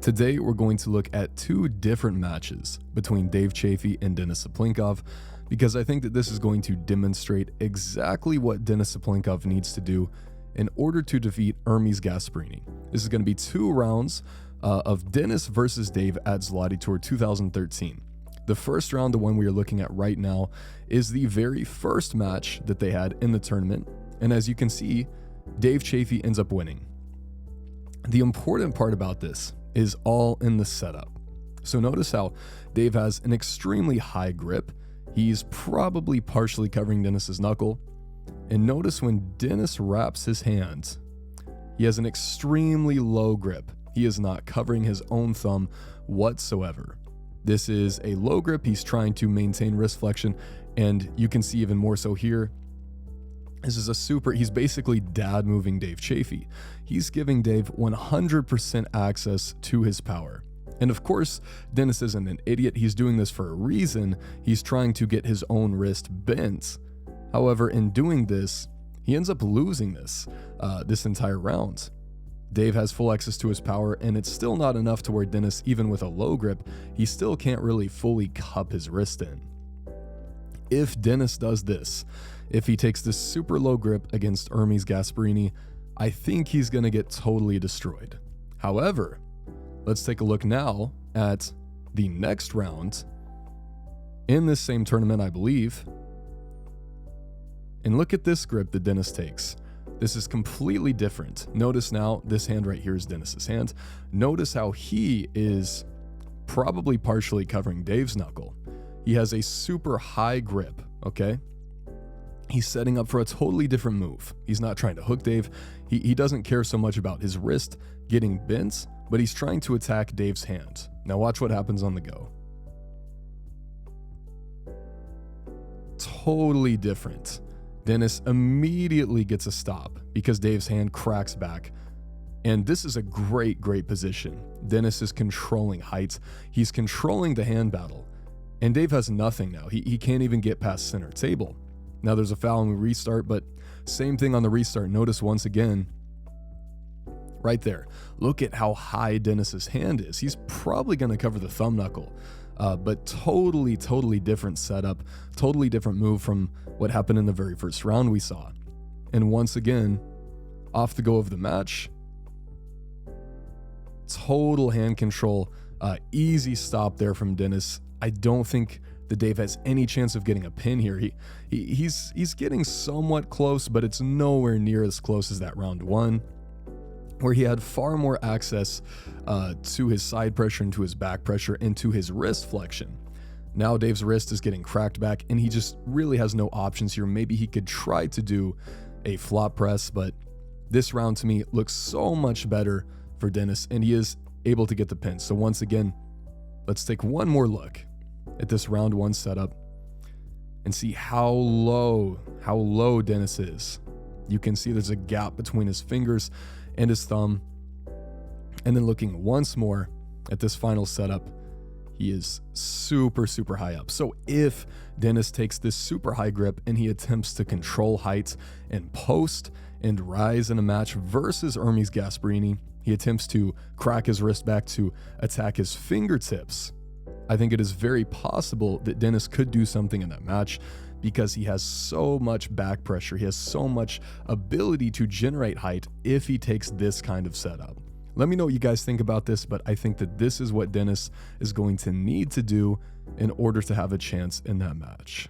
Today, we're going to look at two different matches between Dave Chafee and Denis Cyplenkov, because I think that this is going to demonstrate exactly what Denis Cyplenkov needs to do in order to defeat Hermes Gasparini. This is going to be 2 rounds of Denis versus Dave at Zloty Tour 2013. The first round, the one we are looking at right now, is the very first match that they had in the tournament, and as you can see, Dave Chafee ends up winning. The important part about this is all in the setup. So notice how Dave has an extremely high grip. He's probably partially covering Denis's knuckle. And notice when Denis wraps his hands, he has an extremely low grip. He is not covering his own thumb whatsoever. This is a low grip. He's trying to maintain wrist flexion, and you can see even more so here. This is he's basically dad moving Dave Chafee. He's giving Dave 100% access to his power. And of course, Denis isn't an idiot. He's doing this for a reason. He's trying to get his own wrist bent. However, in doing this, he ends up losing this entire round. Dave has full access to his power, and it's still not enough to where Denis, even with a low grip, he still can't really fully cup his wrist in. If Denis does this, if he takes this super low grip against Hermes Gasparini, I think he's going to get totally destroyed. However, let's take a look now at the next round in this same tournament, I believe. And look at this grip that Denis takes. This is completely different. Notice now, this hand right here is Denis's hand. Notice how he is probably partially covering Dave's knuckle. He has a super high grip, okay? He's setting up for a totally different move. He's not trying to hook Dave. He doesn't care so much about his wrist getting bent, but he's trying to attack Dave's hand. Now watch what happens on the go. Totally different. Denis immediately gets a stop because Dave's hand cracks back. And this is a great position. Denis is controlling height. He's controlling the hand battle. And Dave has nothing now. He can't even get past center table. Now there's a foul and we restart, but same thing on the restart. Notice once again, right there, look at how high Denis's hand is. He's probably going to cover the thumb knuckle, but totally different setup, totally different move from what happened in the very first round we saw. And once again, off the go of the match, total hand control, easy stop there from Denis. I don't think that Dave has any chance of getting a pin here. He's getting somewhat close, but it's nowhere near as close as that round 1, where he had far more access to his side pressure and to his back pressure and to his wrist flexion. Now Dave's wrist is getting cracked back, and he just really has no options here. Maybe he could try to do a flop press, but this round to me looks so much better for Denis, and he is able to get the pin. So once again, let's take one more look at this round 1 setup and see how low Denis is. You can see there's a gap between his fingers and his thumb. And then looking once more at this final setup, he is super high up. So if Denis takes this super high grip and he attempts to control height and post and rise in a match versus Hermes Gasparini, he attempts to crack his wrist back to attack his fingertips, I think it is very possible that Denis could do something in that match because he has so much back pressure. He has so much ability to generate height if he takes this kind of setup. Let me know what you guys think about this, but I think that this is what Denis is going to need to do in order to have a chance in that match.